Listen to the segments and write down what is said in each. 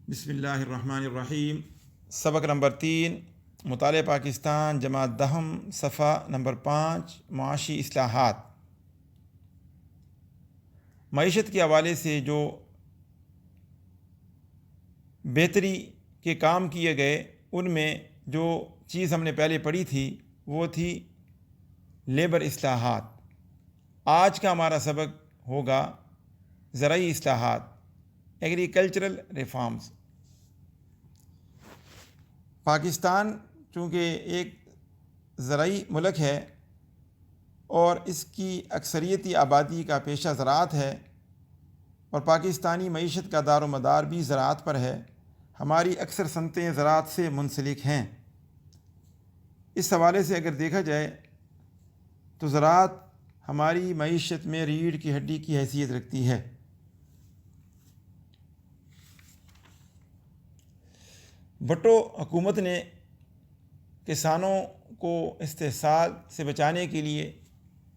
بسم اللہ الرحمن الرحیم۔ سبق نمبر 3، مطالعہ پاکستان جماعت دہم، صفحہ نمبر 5، معاشی اصلاحات۔ معیشت کے حوالے سے جو بہتری کے کام کیے گئے، ان میں جو چیز ہم نے پہلے پڑھی تھی وہ تھی لیبر اصلاحات۔ آج کا ہمارا سبق ہوگا زرعی اصلاحات، ایگریکلچرل ریفارمز۔ پاکستان چونکہ ایک زرعی ملک ہے اور اس کی اکثریتی آبادی کا پیشہ زراعت ہے، اور پاکستانی معیشت کا دار و مدار بھی زراعت پر ہے، ہماری اکثر صنعتیں زراعت سے منسلک ہیں۔ اس حوالے سے اگر دیکھا جائے تو زراعت ہماری معیشت میں ریڑھ کی ہڈی کی حیثیت رکھتی ہے۔ بھٹو حکومت نے کسانوں کو استحصال سے بچانے کے لیے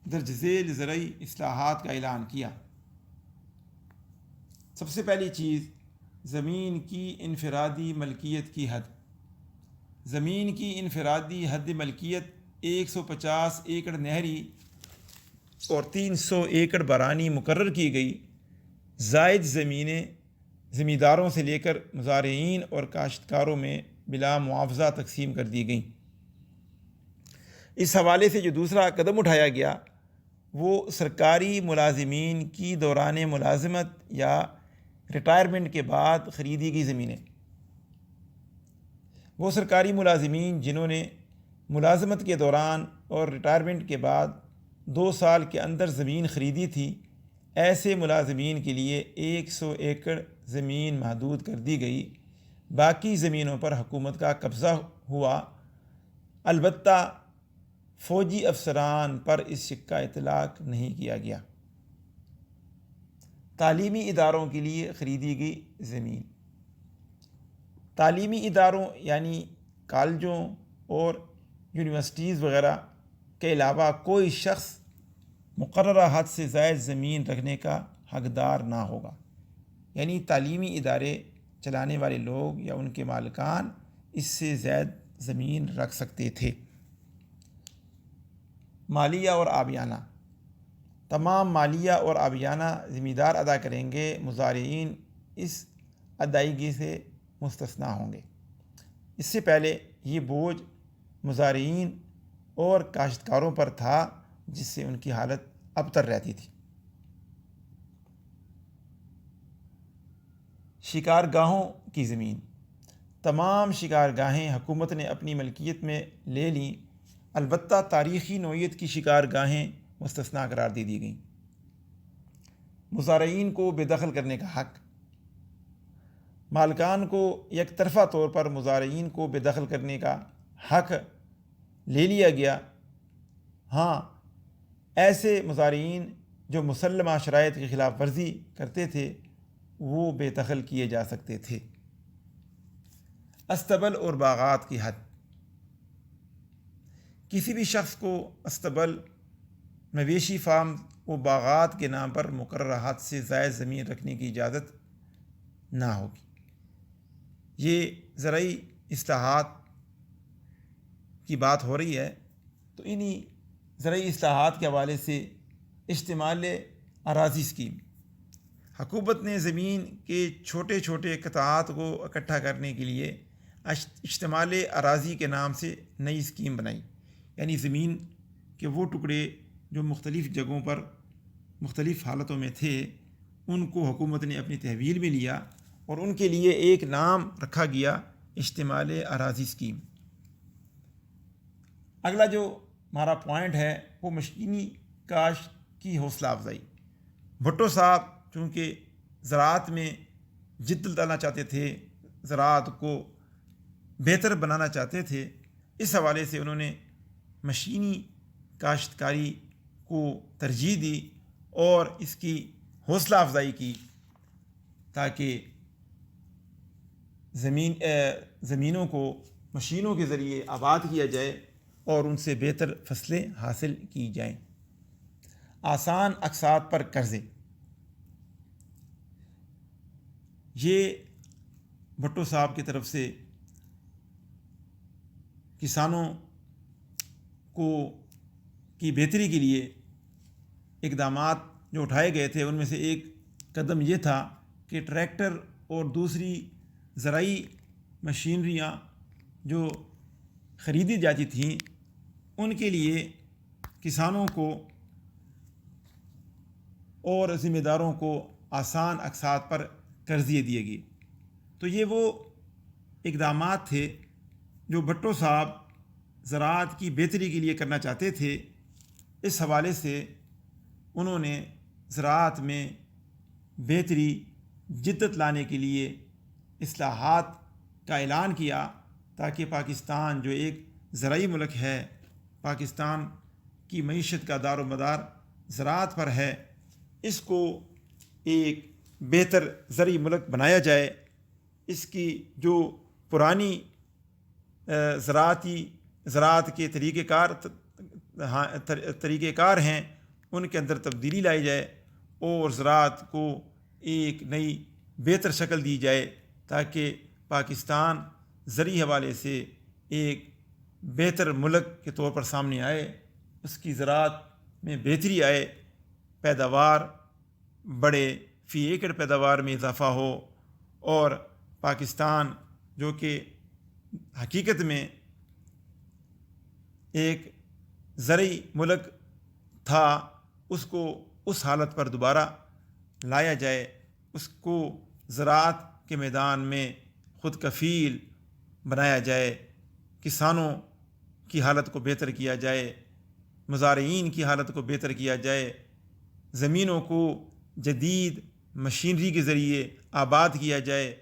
درج ذیل زرعی اصلاحات کا اعلان کیا۔ سب سے پہلی چیز، زمین کی انفرادی ملکیت کی حد۔ زمین کی انفرادی حد ملکیت 150 ایکڑ نہری اور 300 ایکڑ بارانی مقرر کی گئی۔ زائد زمینیں زمینداروں سے لے کر مزارعین اور کاشتکاروں میں بلا معاوضہ تقسیم کر دی گئیں۔ اس حوالے سے جو دوسرا قدم اٹھایا گیا وہ سرکاری ملازمین کی دوران ملازمت یا ریٹائرمنٹ کے بعد خریدی گئی زمینیں۔ وہ سرکاری ملازمین جنہوں نے ملازمت کے دوران اور ریٹائرمنٹ کے بعد 2 سال کے اندر زمین خریدی تھی، ایسے ملازمین کے لیے 100 ایکڑ زمین محدود کر دی گئی۔ باقی زمینوں پر حکومت کا قبضہ ہوا، البتہ فوجی افسران پر اس شق کا اطلاق نہیں کیا گیا۔ تعلیمی اداروں کے لیے خریدی گئی زمین۔ تعلیمی اداروں یعنی کالجوں اور یونیورسٹیز وغیرہ کے علاوہ کوئی شخص مقررہ حد سے زائد زمین رکھنے کا حقدار نہ ہوگا، یعنی تعلیمی ادارے چلانے والے لوگ یا ان کے مالکان اس سے زائد زمین رکھ سکتے تھے۔ مالیہ اور آبیانہ۔ تمام مالیہ اور آبیانہ زمیندار ادا کریں گے، مزارعین اس ادائیگی سے مستثنیٰ ہوں گے۔ اس سے پہلے یہ بوجھ مزارعین اور کاشتکاروں پر تھا، جس سے ان کی حالت ابتر رہتی تھی۔ شکارگاہوں کی زمین۔ تمام شکارگاہیں حکومت نے اپنی ملکیت میں لے لیں، البتہ تاریخی نوعیت کی شکارگاہیں مستثنیٰ قرار دے دی گئیں۔ مزارعین کو بے دخل کرنے کا حق۔ مالکان کو یک طرفہ طور پر مزارعین کو بے دخل کرنے کا حق لے لیا گیا۔ ہاں، ایسے مزارعین جو مسلمہ شرائط کی خلاف ورزی کرتے تھے وہ بے دخل کیے جا سکتے تھے۔ استبل اور باغات کی حد۔ کسی بھی شخص کو استبل، مویشی فارم و باغات کے نام پر مقررہ حد سے زائد زمین رکھنے کی اجازت نہ ہوگی۔ یہ زرعی اصلاحات کی بات ہو رہی ہے، تو انہی زرعی اصلاحات کے حوالے سے اشتمال اراضی اسکیم۔ حکومت نے زمین کے چھوٹے چھوٹے قطعات کو اکٹھا کرنے کے لیے اشتمال اراضی کے نام سے نئی اسکیم بنائی، یعنی زمین کے وہ ٹکڑے جو مختلف جگہوں پر مختلف حالتوں میں تھے ان کو حکومت نے اپنی تحویل میں لیا اور ان کے لیے ایک نام رکھا گیا، اشتمال اراضی اسکیم۔ اگلا جو ہمارا پوائنٹ ہے وہ مشینی کاشت کی حوصلہ افزائی۔ بھٹو صاحب چونکہ زراعت میں جدت ڈالنا چاہتے تھے، زراعت کو بہتر بنانا چاہتے تھے، اس حوالے سے انہوں نے مشینی کاشتکاری کو ترجیح دی اور اس کی حوصلہ افزائی کی تاکہ زمینوں کو مشینوں کے ذریعے آباد کیا جائے اور ان سے بہتر فصلیں حاصل کی جائیں۔ آسان اقساط پر قرضے۔ یہ بھٹو صاحب کی طرف سے کسانوں کی بہتری کے لیے اقدامات جو اٹھائے گئے تھے، ان میں سے ایک قدم یہ تھا کہ ٹریکٹر اور دوسری زرعی مشینریاں جو خریدی جاتی تھیں ان کے لیے کسانوں کو اور ذمہ داروں کو آسان اقساط پر قرضے دیے گئے۔ تو یہ وہ اقدامات تھے جو بھٹو صاحب زراعت کی بہتری کے لیے کرنا چاہتے تھے۔ اس حوالے سے انہوں نے زراعت میں بہتری جدت لانے کے لیے اصلاحات کا اعلان کیا، تاکہ پاکستان جو ایک زرعی ملک ہے، پاکستان کی معیشت کا دار و مدار زراعت پر ہے، اس کو ایک بہتر زرعی ملک بنایا جائے۔ اس کی جو پرانی زراعت کے طریقہ کار ہیں ان کے اندر تبدیلی لائی جائے اور زراعت کو ایک نئی بہتر شکل دی جائے، تاکہ پاکستان زرعی حوالے سے ایک بہتر ملک کے طور پر سامنے آئے، اس کی زراعت میں بہتری آئے، پیداوار بڑھے، فی ایکڑ پیداوار میں اضافہ ہو، اور پاکستان جو کہ حقیقت میں ایک زرعی ملک تھا اس کو اس حالت پر دوبارہ لایا جائے، اس کو زراعت کے میدان میں خود کفیل بنایا جائے، کسانوں کی حالت کو بہتر کیا جائے، مزارعین کی حالت کو بہتر کیا جائے، زمینوں کو جدید مشینری کے ذریعے آباد کیا جائے،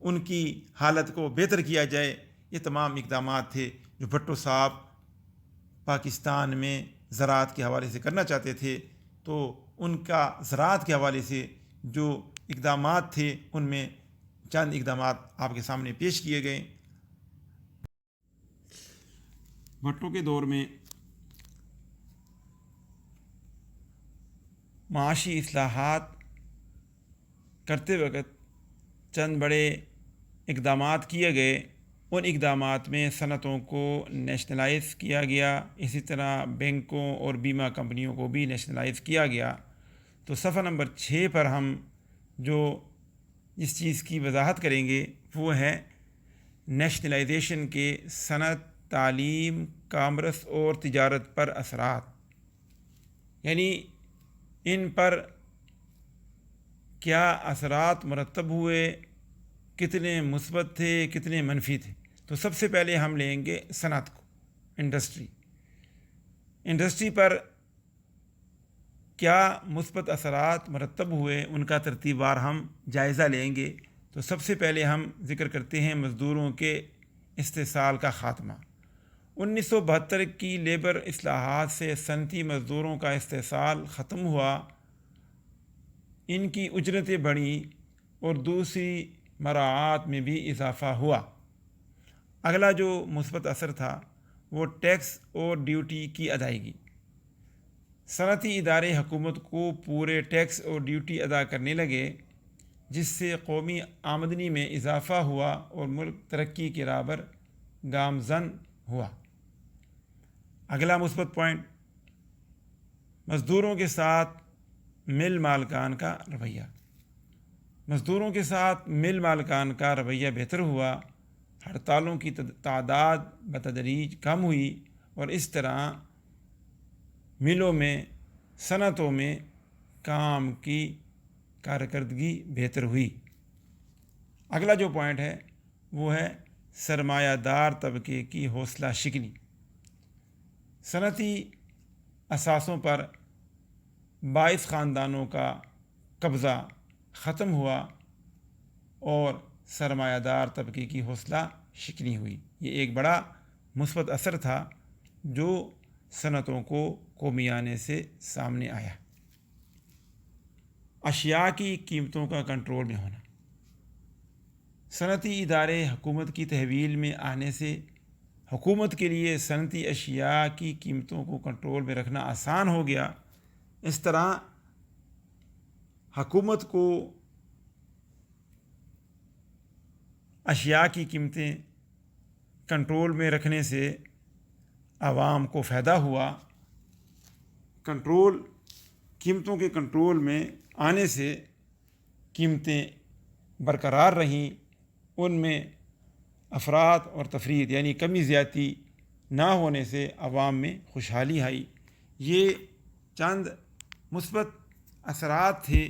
ان کی حالت کو بہتر کیا جائے۔ یہ تمام اقدامات تھے جو بھٹو صاحب پاکستان میں زراعت کے حوالے سے کرنا چاہتے تھے۔ تو ان کا زراعت کے حوالے سے جو اقدامات تھے ان میں چند اقدامات آپ کے سامنے پیش کیے گئے۔ بھٹو کے دور میں معاشی اصلاحات کرتے وقت چند بڑے اقدامات کیے گئے۔ ان اقدامات میں صنعتوں کو نیشنلائز کیا گیا، اسی طرح بینکوں اور بیمہ کمپنیوں کو بھی نیشنلائز کیا گیا۔ تو صفحہ نمبر 6 پر ہم جو اس چیز کی وضاحت کریں گے وہ ہے نیشنلائزیشن کے صنعت، تعلیم، کامرس اور تجارت پر اثرات، یعنی ان پر کیا اثرات مرتب ہوئے، کتنے مثبت تھے، کتنے منفی تھے۔ تو سب سے پہلے ہم لیں گے صنعت کو، انڈسٹری پر کیا مثبت اثرات مرتب ہوئے، ان کا ترتیب وار ہم جائزہ لیں گے۔ تو سب سے پہلے ہم ذکر کرتے ہیں مزدوروں کے استحصال کا خاتمہ۔ 1972 کی لیبر اصلاحات سے صنعتی مزدوروں کا استحصال ختم ہوا، ان کی اجرتیں بڑھیں اور دوسری مراعات میں بھی اضافہ ہوا۔ اگلا جو مثبت اثر تھا وہ ٹیکس اور ڈیوٹی کی ادائیگی۔ صنعتی ادارے حکومت کو پورے ٹیکس اور ڈیوٹی ادا کرنے لگے، جس سے قومی آمدنی میں اضافہ ہوا اور ملک ترقی کے راہ پر گامزن ہوا۔ اگلا مثبت پوائنٹ، مزدوروں کے ساتھ مل مالکان کا رویہ۔ مزدوروں کے ساتھ مل مالکان کا رویہ بہتر ہوا، ہڑتالوں کی تعداد بتدریج کم ہوئی اور اس طرح ملوں میں، صنعتوں میں کام کی کارکردگی بہتر ہوئی۔ اگلا جو پوائنٹ ہے وہ ہے سرمایہ دار طبقے کی حوصلہ شکنی۔ صنعتی اثاثوں پر باعث خاندانوں کا قبضہ ختم ہوا اور سرمایہ دار طبقے کی حوصلہ شکنی ہوئی۔ یہ ایک بڑا مثبت اثر تھا جو صنعتوں کو قومی آنے سے سامنے آیا۔ اشیاء کی قیمتوں کا کنٹرول میں ہونا۔ صنعتی ادارے حکومت کی تحویل میں آنے سے حکومت کے لیے صنعتی اشیاء کی قیمتوں کو کنٹرول میں رکھنا آسان ہو گیا۔ اس طرح حکومت کو اشیاء کی قیمتیں کنٹرول میں رکھنے سے عوام کو فائدہ ہوا، قیمتوں کے کنٹرول میں آنے سے قیمتیں برقرار رہیں، ان میں افراط اور تفریط یعنی کمی زیادتی نہ ہونے سے عوام میں خوشحالی آئی۔ یہ چند مثبت اثرات تھے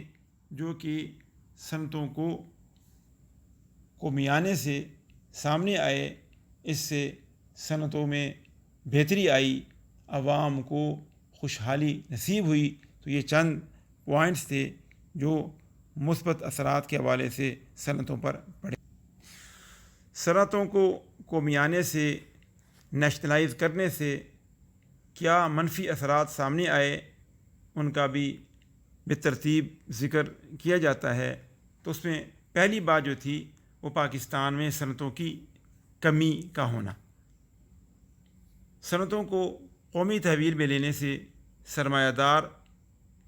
جو کہ صنعتوں کو میانے سے سامنے آئے۔ اس سے صنعتوں میں بہتری آئی، عوام کو خوشحالی نصیب ہوئی۔ تو یہ چند پوائنٹس تھے جو مثبت اثرات کے حوالے سے صنعتوں پر پڑے۔ صنعتوں کو میانے سے، نیشنلائز کرنے سے کیا منفی اثرات سامنے آئے، ان کا بھی بالترتیب ذکر کیا جاتا ہے۔ تو اس میں پہلی بات جو تھی وہ پاکستان میں صنعتوں کی کمی کا ہونا۔ صنعتوں کو قومی تحویل میں لینے سے سرمایہ دار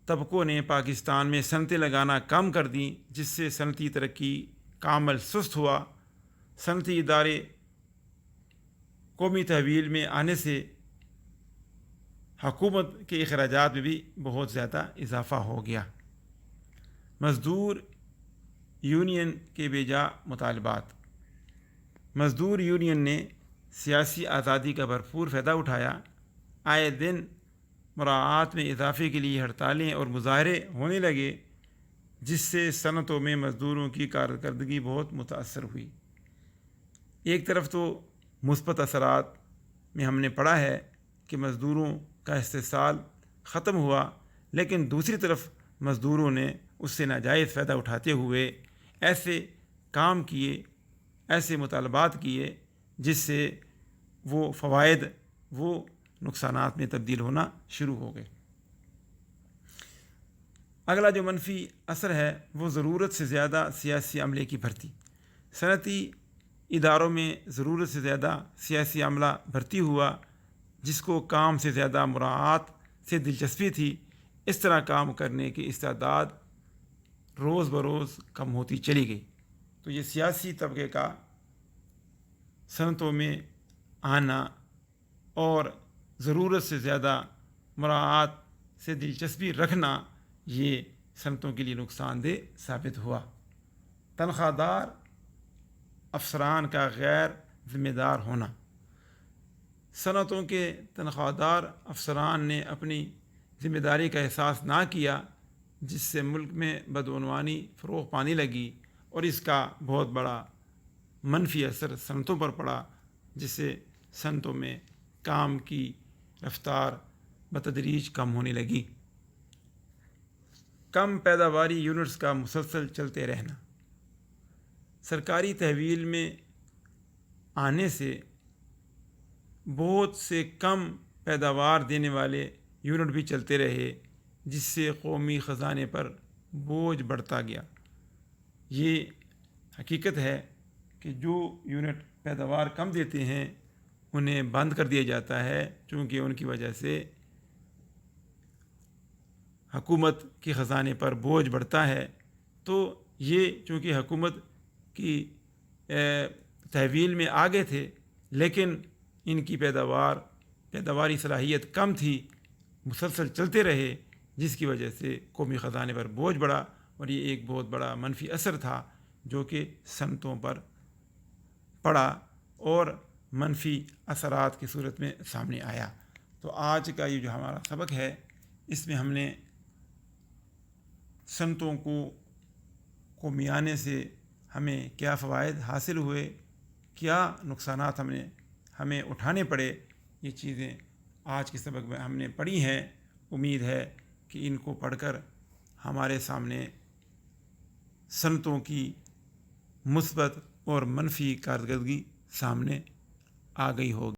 طبقوں نے پاکستان میں صنعتیں لگانا کم کر دیں، جس سے صنعتی ترقی کا عمل سست ہوا۔ صنعتی ادارے قومی تحویل میں آنے سے حکومت کے اخراجات میں بھی بہت زیادہ اضافہ ہو گیا۔ مزدور یونین کے بیجا مطالبات۔ مزدور یونین نے سیاسی آزادی کا بھرپور فائدہ اٹھایا۔ آئے دن مراعات میں اضافے کے لیے ہڑتالیں اور مظاہرے ہونے لگے، جس سے صنعتوں میں مزدوروں کی کارکردگی بہت متاثر ہوئی۔ ایک طرف تو مثبت اثرات میں ہم نے پڑھا ہے کہ مزدوروں کا استحصال ختم ہوا، لیکن دوسری طرف مزدوروں نے اس سے ناجائز فائدہ اٹھاتے ہوئے ایسے کام کیے، ایسے مطالبات کیے، جس سے وہ فوائد وہ نقصانات میں تبدیل ہونا شروع ہو گئے۔ اگلا جو منفی اثر ہے وہ ضرورت سے زیادہ سیاسی عملے کی بھرتی۔ صنعتی اداروں میں ضرورت سے زیادہ سیاسی عملہ بھرتی ہوا، جس کو کام سے زیادہ مراعات سے دلچسپی تھی۔ اس طرح کام کرنے کی استعداد روز بروز کم ہوتی چلی گئی۔ تو یہ سیاسی طبقے کا صنعتوں میں آنا اور ضرورت سے زیادہ مراعات سے دلچسپی رکھنا، یہ صنعتوں کے لیے نقصان دہ ثابت ہوا۔ تنخواہ دار افسران کا غیر ذمہ دار ہونا۔ صنعتوں کے تنخواہ دار افسران نے اپنی ذمہ داری کا احساس نہ کیا، جس سے ملک میں بدعنوانی فروغ پانے لگی، اور اس کا بہت بڑا منفی اثر صنعتوں پر پڑا، جس سے صنعتوں میں کام کی رفتار بتدریج کم ہونے لگی۔ کم پیداواری یونٹس کا مسلسل چلتے رہنا۔ سرکاری تحویل میں آنے سے بہت سے کم پیداوار دینے والے یونٹ بھی چلتے رہے، جس سے قومی خزانے پر بوجھ بڑھتا گیا۔ یہ حقیقت ہے کہ جو یونٹ پیداوار کم دیتے ہیں انہیں بند کر دیا جاتا ہے، چونکہ ان کی وجہ سے حکومت کے خزانے پر بوجھ بڑھتا ہے۔ تو یہ چونکہ حکومت کی تحویل میں آگے تھے، لیکن ان کی پیداواری صلاحیت کم تھی، مسلسل چلتے رہے، جس کی وجہ سے قومی خزانے پر بوجھ بڑھا، اور یہ ایک بہت بڑا منفی اثر تھا جو کہ صنعتوں پر پڑا اور منفی اثرات کی صورت میں سامنے آیا۔ تو آج کا یہ جو ہمارا سبق ہے، اس میں ہم نے صنعتوں کو میانے سے ہمیں کیا فوائد حاصل ہوئے، کیا نقصانات ہمیں اٹھانے پڑے، یہ چیزیں آج کے سبق میں ہم نے پڑھی ہیں۔ امید ہے کہ ان کو پڑھ کر ہمارے سامنے صنعتوں کی مثبت اور منفی کارکردگی سامنے آ گئی ہوگی۔